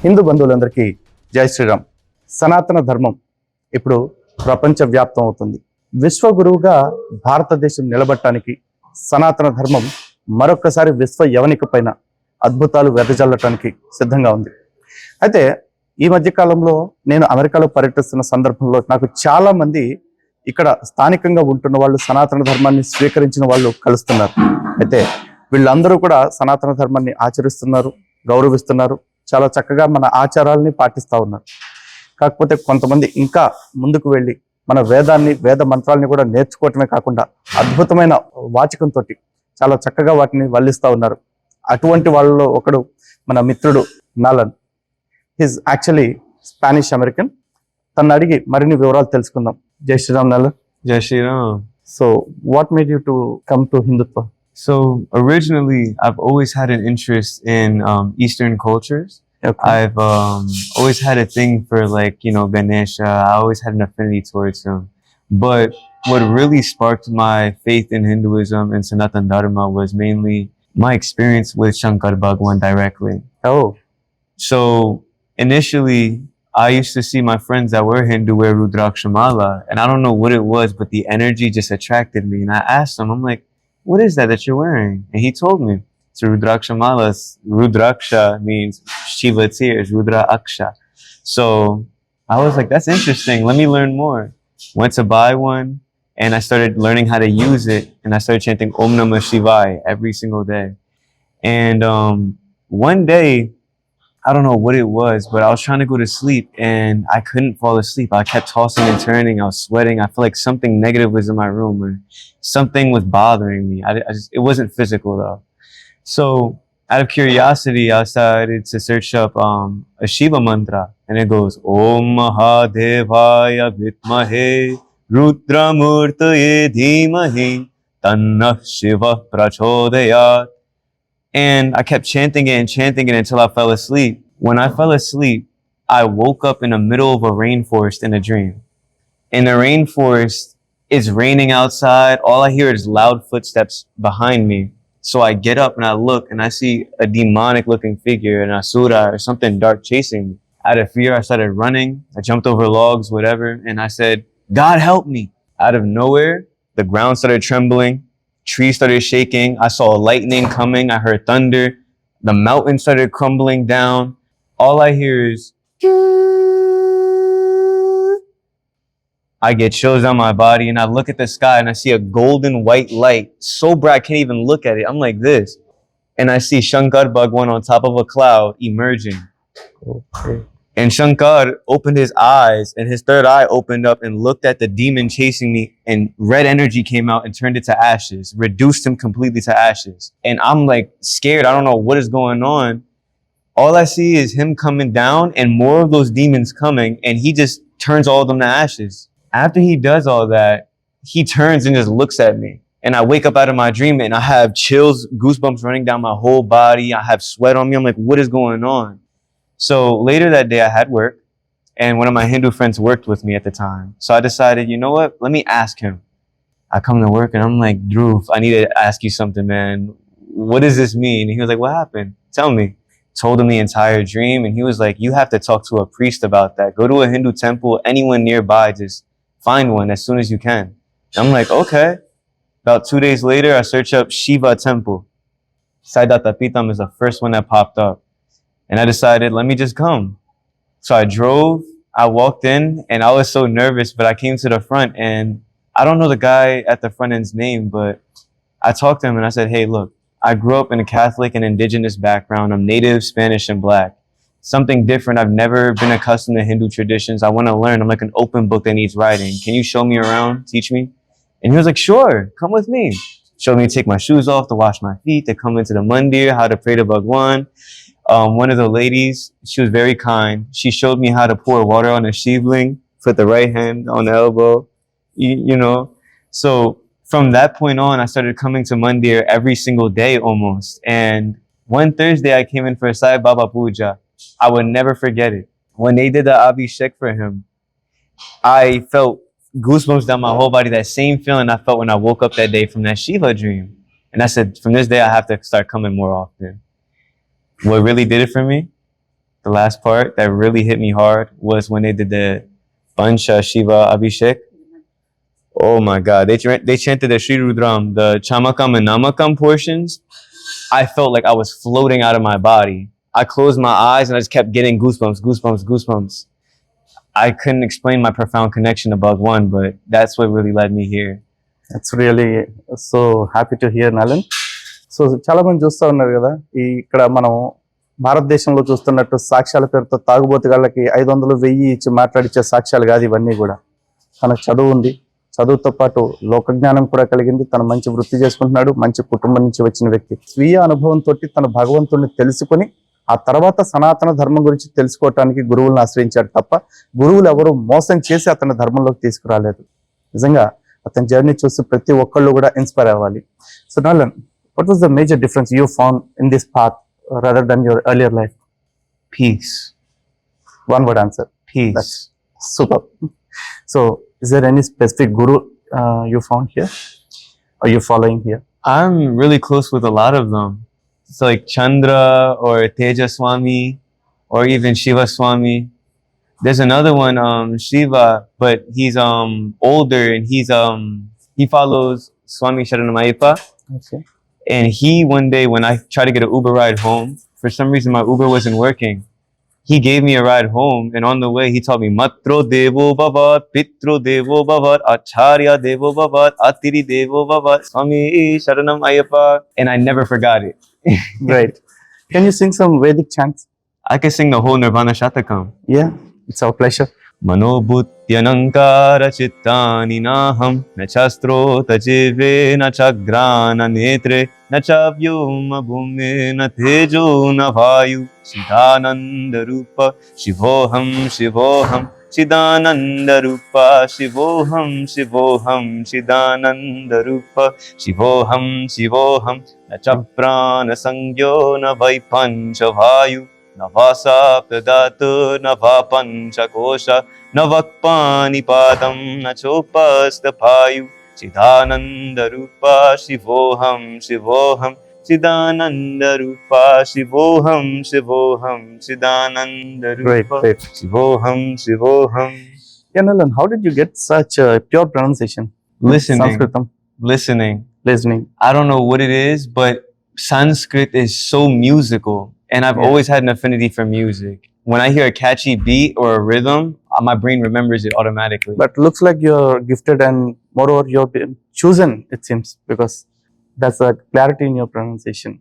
హిందూ బంధువులందరికీ జై శ్రీరామ్. సనాతన ధర్మం ఇప్పుడు ప్రపంచవ్యాప్తం అవుతుంది. విశ్వగురువుగా భారతదేశం నిలబడటానికి సనాతన ధర్మం మరొక్కసారి విశ్వ యవనిక పైన అద్భుతాలు వెదజల్లటానికి సిద్ధంగా ఉంది. అయితే ఈ మధ్య కాలంలో నేను అమెరికాలో పర్యటిస్తున్న సందర్భంలో నాకు చాలా మంది ఇక్కడ స్థానికంగా ఉంటున్న వాళ్ళు సనాతన ధర్మాన్ని స్వీకరించిన వాళ్ళు కలుస్తున్నారు. అయితే వీళ్ళందరూ కూడా సనాతన ధర్మాన్ని ఆచరిస్తున్నారు, గౌరవిస్తున్నారు, చాలా చక్కగా మన ఆచారాలని పాటిస్తూ ఉన్నారు. కాకపోతే కొంతమంది ఇంకా ముందుకు వెళ్ళి మన వేద మంత్రాలని కూడా నేర్చుకోవటమే కాకుండా అద్భుతమైన వాచకంతో చాలా చక్కగా వాటిని వల్లిస్తూ ఉన్నారు. అటువంటి వాళ్ళలో ఒకడు మన మిత్రుడు Nalan. His actually Spanish American. తను అడిగి మరిన్ని వివరాలు తెలుసుకుందాం. Jai Shri Ram. Jai Shri Ram. So what made you to come to Hindutva? So originally, I've always had an interest in Eastern cultures. Okay. I've always had a thing for Ganesha. I always had an affinity towards him. But what really sparked my faith in Hinduism and Sanatan Dharma was mainly my experience with Shankar Bhagwan directly. Oh. So initially, I used to see my friends that were Hindu wear Rudrakshamala, and I don't know what it was, but the energy just attracted me. And I asked him, I'm like, what is that you're wearing? And he told me, it's Rudrakshamala. Rudraksha means Shiva tears, Rudra Aksha. So I was like, that's interesting. Let me learn more. Went to buy one, and I started learning how to use it, and I started chanting Om Namah Shivaya every single day. And one day, I don't know what it was, but I was trying to go to sleep and I couldn't fall asleep. I kept tossing and turning. I was sweating. I felt like something negative was in my room or something was bothering me. It wasn't physical though. So out of curiosity, I started to search up a Shiva mantra, and it goes Om Mahadevaya Vitmahe Rudramurtaye Dhimahi Tannah Shiva Prachodayat. And I kept chanting it until I fell asleep. When I fell asleep, I woke up in the middle of a rainforest in a dream. In the rainforest, it's raining outside. All I hear is loud footsteps behind me. So I get up and I look and I see a demonic looking figure, an asura or something dark chasing me. Out of fear, I started running. I jumped over logs, whatever. And I said, God help me. Out of nowhere, the ground started trembling. Trees started shaking. I saw lightning coming. I heard thunder. The mountain started crumbling down. All I hear is, I get chills on my body and I look at the sky and I see a golden white light. So bright, I can't even look at it. I'm like this. And I see Shankar Bhagwan on top of a cloud emerging. Okay. And Shankar opened his eyes and his third eye opened up and looked at the demon chasing me, and red energy came out and turned it to ashes, reduced him completely to ashes. And I'm like scared. I don't know what is going on. All I see is him coming down and more of those demons coming, and he just turns all of them to ashes. After he does all that, he turns and just looks at me. And I wake up out of my dream and I have chills, goosebumps running down my whole body. I have sweat on me. I'm like, what is going on? So later that day I had work, and one of my Hindu friends worked with me at the time. So I decided, you know what? Let me ask him. I come to work and I'm like, Dhruv, I need to ask you something, man. What does this mean? And he was like, what happened? Tell me. Told him the entire dream, and he was like, you have to talk to a priest about that. Go to a Hindu temple, anyone nearby, just find one as soon as you can. And I'm like, okay. About 2 days later, I search up Shiva temple. Saidata Pitam is the first one that popped up. And I decided, let me just come. So I drove, I walked in, and I was so nervous, but I came to the front, and I don't know the guy at the front end's name, but I talked to him and I said, hey, look, I grew up in a Catholic and indigenous background. I'm native, Spanish, and black. Something different. I've never been accustomed to Hindu traditions. I want to learn. I'm like an open book that needs writing. Can you show me around, teach me? And he was like, sure, come with me. Showed me to take my shoes off, to wash my feet, to come into the mandir, how to pray to Bhagwan. One of the ladies, she was very kind. She showed me how to pour water on a shivling, put the right hand on the elbow, you know. So from that point on, I started coming to Mandir every single day almost. And one Thursday, I came in for a Sai Baba Puja. I would never forget it. When they did the Abhishek for him, I felt goosebumps down my whole body, that same feeling I felt when I woke up that day from that Shiva dream. And I said, from this day, I have to start coming more often. What really did it for me the last part that really hit me hard was when they did the Pancha Shiva Abhishek. Oh my God, they chanted the Shri Rudram, the Chamakam and Namakam portions. I felt like I was floating out of my body. I closed my eyes and I just kept getting goosebumps. I couldn't explain my profound connection to Bhagwan, but that's what really led me here. It's really so happy to hear Nalen. So చాలా మంది చూస్తూ ఉన్నారు కదా, ఇక్కడ మనం భారతదేశంలో చూస్తున్నట్టు సాక్ష్యాల పేరుతో తాగుబోతుగాళ్ళకి 500 1000 ఇచ్చి మాట్లాడిచ్చే సాక్ష్యాలు కాదు ఇవన్నీ కూడా. తనకు చదువు ఉంది, చదువుతో పాటు లోకజ్ఞానం కూడా కలిగింది, తను మంచి వృత్తి చేసుకుంటున్నాడు, మంచి కుటుంబం నుంచి వచ్చిన వ్యక్తి. స్వీయ అనుభవంతో తన భగవంతుడిని తెలుసుకొని ఆ తర్వాత సనాతన ధర్మం గురించి తెలుసుకోవటానికి గురువులను ఆశ్రయించాడు తప్ప గురువులు ఎవరు మోసం చేసి అతని ధర్మంలోకి తీసుకురాలేదు. నిజంగా అతని జర్నీ చూసి ప్రతి ఒక్కళ్ళు కూడా ఇన్స్పైర్ అవ్వాలి. So Nalen, what was the major difference you found in this path rather than your earlier life? Peace. One word answer. Peace. That's super. So is there any specific guru you found here or you following here? I'm really close with a lot of them. It's like Chandra or Teja Swami or even Shiva Swami. There's another one, Shiva, but he's older and he follows Swami Sharanam. Okay. And he one day when I tried to get an Uber ride home, for some reason my Uber wasn't working. He gave me a ride home, and on the way he taught me Matro Devo Bhavat, Pitro Devo Bhavat, Acharya Devo Bhavat, Atiri Devo Bhavat, Swami Sharanam Ayyappa, and I never forgot it. Great. Can you sing some Vedic chants? I can sing the whole Nirvana Shatakam. Yeah, it's our pleasure. Manobhutyanankara chittani naham na chastrota jive na chagrana netre na chavyoma bhume na tejo na vayu Chidananda Rupa Shivoham Shivoham Chidananda Rupa Shivoham Shivoham Chidananda Rupa Shivoham Shivoham na chaprana sangyo na vaipancha vayu Navasa Pradatu Nava Panchakosha Navakpani Padam Nachopastapayu Chidananda Rupa Shivoham Shivoham Chidananda Rupa Shivoham Shivoham Chidananda Rupa Great. Shivoham Shivoham. Yeah, Nalan, how did you get such pure pronunciation? Listening. Sanskritam. Listening. I don't know what it is, but Sanskrit is so musical. And I've always had an affinity for music. When I hear a catchy beat or a rhythm, my brain remembers it automatically. But looks like you're gifted and moreover you're been chosen, it seems, because that's a clarity in your pronunciation.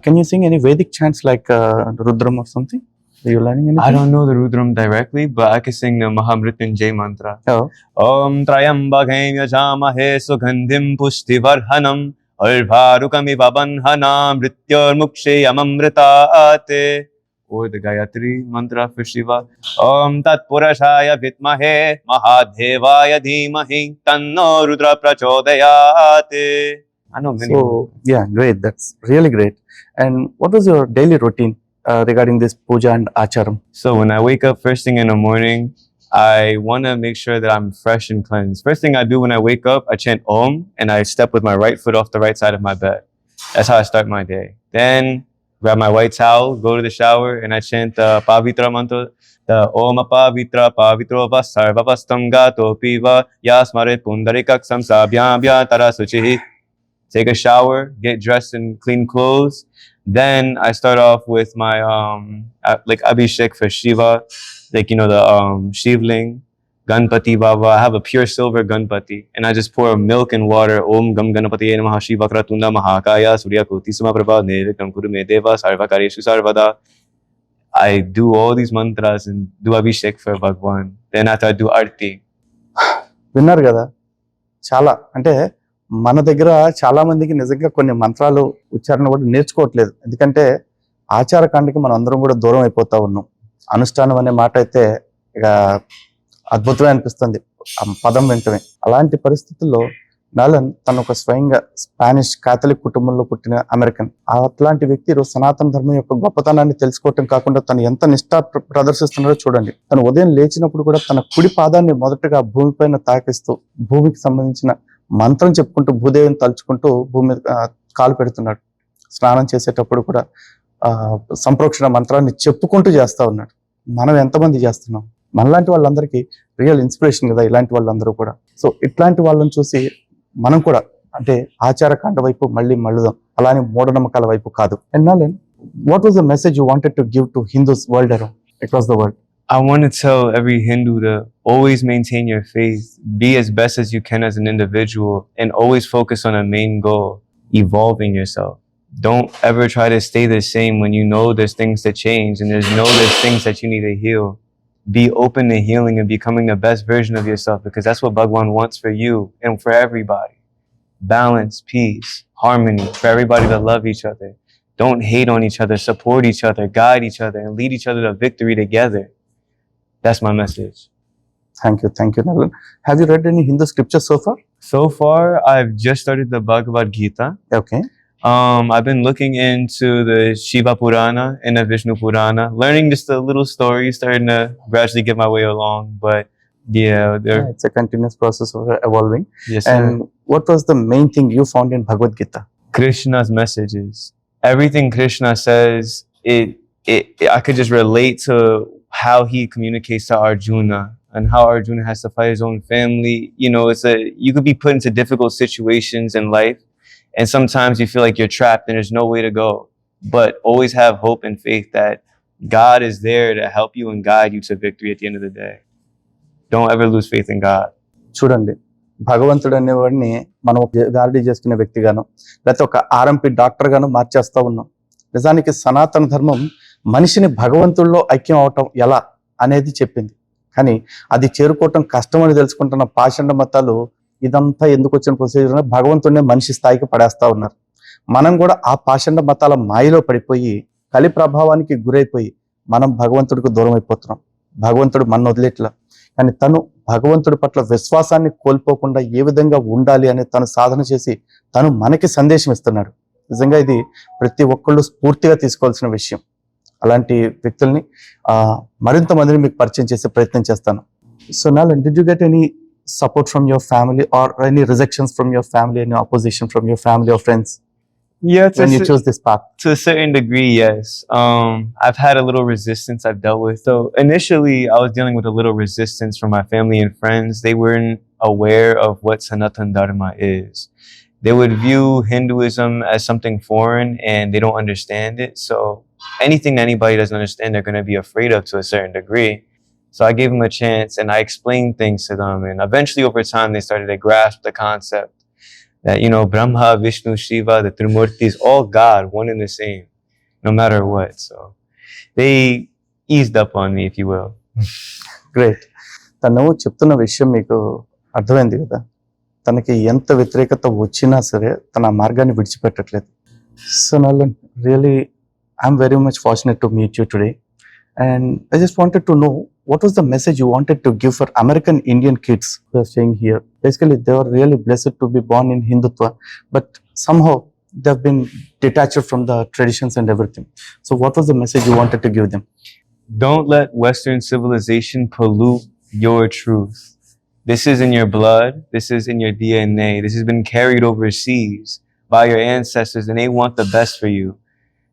Can you sing any Vedic chants like Rudram or something? Are you learning anything? I don't know the Rudram directly, but I can sing the Mahamrityunjay mantra. Oh. Om Trayambakam Yajamahe Sugandhim Pushtivarhanam Alvarukamiva Banhanam Mrityurmukshayamamritate. Or the Gayatri mantra for Shiva. Om Tat Purashaya Vitmahe Mahadevaya Dhimahi Tanno Rudra Prachodayate. I know many. So, yeah, great. That's really great. And what was your daily routine regarding this puja and acharam? So when I wake up first thing in the morning, I want to make sure that I'm fresh and cleansed. First thing I do when I wake up, I chant Om and I step with my right foot off the right side of my bed. That's how I start my day. Then grab my white towel, go to the shower, and I chant the Pavitra mantra, the Om Pavitra Pavitro Vasarva Vastam Gato Piva Yasmarit Pundarikaksam Sabhyam Vyatara Suchihi. Take a shower, get dressed in clean clothes. Then I start off with my like Abhishek for Shiva, like you know the Shivling, Ganpati Baba. I have a pure silver Ganpati, and I just pour milk and water. Om Gam Ganapati Namaha Shiva Kratunda Mahakaya Surya Koti Sumaprabha Nirvikram Kuru Medeva Sarvakareshu Sarvada. I do all these mantras and do Abhishek for Bhagwan. Then after I do Arti. విన్నారు కదా, చాలా అంటే మన దగ్గర చాలా మందికి నిజంగా కొన్ని మంత్రాలు ఉచ్చారణ కూడా నేర్చుకోవట్లేదు. ఎందుకంటే ఆచారకాండకి మనం అందరం కూడా దూరం అయిపోతా ఉన్నాం. అనుష్ఠానం అనే మాట అయితే ఇక అద్భుతమే అనిపిస్తుంది ఆ పదం వెంటనే. అలాంటి పరిస్థితుల్లో నలన్ తను ఒక స్వయంగా స్పానిష్ కాథలిక్ కుటుంబంలో పుట్టిన అమెరికన్. అట్లాంటి వ్యక్తి ఈరోజు సనాతన ధర్మం యొక్క గొప్పతనాన్ని తెలుసుకోవటం కాకుండా తను ఎంత నిష్ఠ ప్రదర్శిస్తున్నాడో చూడండి. తను ఉదయం లేచినప్పుడు కూడా తన కుడి పాదాన్ని మొదటగా భూమిపైన తాకిస్తూ భూమికి సంబంధించిన మంత్రం చెప్పుకుంటూ భూదేవిని తలుచుకుంటూ భూమి మీద కాలు పెడుతున్నాడు. స్నానం చేసేటప్పుడు కూడా సంప్రోక్షణ మంత్రాన్ని చెప్పుకుంటూ చేస్తా ఉన్నాడు. మనం ఎంతమంది చేస్తున్నాం? మనలాంటి వాళ్ళందరికీ రియల్ ఇన్స్పిరేషన్ కదా ఇలాంటి వాళ్ళందరూ కూడా. సో ఇట్లాంటి వాళ్ళని చూసి మనం కూడా అంటే ఆచారకాండ వైపు మళ్ళీ మళ్ళుదాం, అలానే మూఢనమ్మకాల వైపు కాదు. And Nalen, what was the message you wanted to give to Hindus world around, across the world? I want to tell every Hindu to always maintain your faith, be as best as you can as an individual, and always focus on a main goal, evolving yourself. Don't ever try to stay the same when you know there's things to change and there's things that you need to heal. Be open to healing and becoming the best version of yourself, because that's what Bhagwan wants for you and for everybody. Balance, peace, harmony, for everybody to love each other. Don't hate on each other, support each other, guide each other, and lead each other to victory together. That's my message. Thank you, Nalen. Have you read any Hindu scriptures so far? So far, I've just started the Bhagavad Gita. Okay. I've been looking into the Shiva Purana and the Vishnu Purana, learning just a little story, starting to gradually get my way along. But yeah, it's a continuous process of evolving. Yes, sir. And what was the main thing you found in Bhagavad Gita? Krishna's messages. Everything Krishna says, I could just relate to how he communicates to Arjuna and how Arjuna has to fight his own family. You know, you could be put into difficult situations in life, and sometimes you feel like you're trapped and there's no way to go. But always have hope and faith that God is there to help you and guide you to victory at the end of the day. Don't ever lose faith in God. చూడండి, భగవంతుడు అనేవాడిని మనం గారడీ చేసుకునే వ్యక్తిగాను లేకపోతే ఒక RMP doctor గాను మార్చేస్తా ఉన్నాం. నిజానికి సనాతన ధర్మం మనిషిని భగవంతుల్లో ఐక్యం అవటం ఎలా అనేది చెప్పింది. కానీ అది చేరుకోవటం కష్టమని తెలుసుకుంటున్న పాషండ మతాలు ఇదంతా ఎందుకు వచ్చిన ప్రొసీజర్ భగవంతుడినే మనిషి స్థాయికి పడేస్తా ఉన్నారు. మనం కూడా ఆ పాషండ మతాల మాయలో పడిపోయి కలి ప్రభావానికి గురైపోయి మనం భగవంతుడికి దూరం అయిపోతున్నాం. భగవంతుడు మన వదిలేట్లా, కానీ తను భగవంతుడి పట్ల విశ్వాసాన్ని కోల్పోకుండా ఏ విధంగా ఉండాలి అని తను సాధన చేసి తను మనకి సందేశం ఇస్తున్నాడు. నిజంగా ఇది ప్రతి ఒక్కళ్ళు స్ఫూర్తిగా తీసుకోవాల్సిన విషయం. అలాంటి వ్యక్తుల్ని మరింత మందిని మీకు పరిచయం చేసే ప్రయత్నం చేస్తాను. So Nalen, did you get any support from your family or any rejections from your family, any opposition from your family or friends? Yeah, when you chose this path? To a certain degree, yes. I've had a little resistance I've dealt with. So initially, I was dealing with a little resistance from my family and friends. They weren't aware of what Sanatan Dharma is. They would view Hinduism as something foreign and they don't understand it. So anything anybody doesn't understand, they're going to be afraid of to a certain degree. So I gave them a chance and I explained things to them. And eventually, over time, they started to grasp the concept that, you know, Brahma, Vishnu, Shiva, the Trimurti is all God, one and the same, no matter what. So they eased up on me, if you will. Great. తను చెప్తున్న విషయం మీకు అర్థమైంది కదా. తనకి ఎంత వ్యతిరేకత వచ్చినా సరే తన మార్గాన్ని విడిచిపెట్టట్లేదు. సో Nalen, really, I'm very much fortunate to meet you today. And I just wanted to know, what was the message you wanted to give for American Indian kids who are staying here? Basically, they were really blessed to be born in Hindutva, but somehow they've been detached from the traditions and everything. So what was the message you wanted to give them? Don't let Western civilization pollute your truth. This is in your blood. This is in your DNA. This has been carried overseas by your ancestors, and they want the best for you.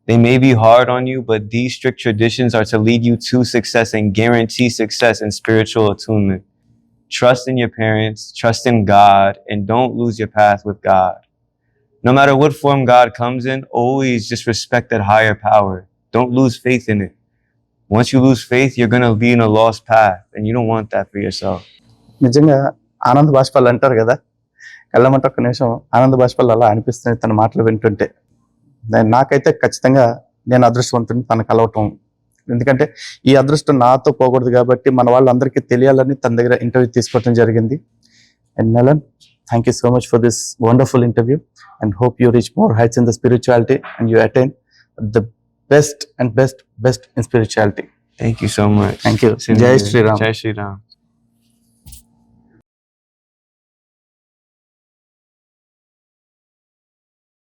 They may be hard on you, but these strict traditions are to lead you to success and guarantee success and spiritual attunement. Trust in your parents, trust in God, and don't lose your path with God. No matter what form God comes in, always just respect that higher power. Don't lose faith in it. Once you lose faith, you're going to be in a lost path, and you don't want that for yourself. నిజంగా ఆనంద బాష్పాలు అంటారు కదా, కళ్ళమంట ఒక్క నిమిషం ఆనంద బాష్పాలు అలా అనిపిస్తున్నాయి తన మాటలు వింటుంటే. నాకైతే ఖచ్చితంగా నేను అదృష్టవంతుని తనకు కలవటం. ఎందుకంటే ఈ అదృష్టం నాతో పోకూడదు కాబట్టి మన వాళ్ళందరికీ తెలియాలని తన దగ్గర ఇంటర్వ్యూ తీసుకోవడం జరిగింది. And Nalen, thank you so much for this wonderful interview and hope you reach more heights in the spirituality and you attain the best and best in spirituality. Thank you so much. Thank you. Jai Shri Ram. Jai Shri Ram.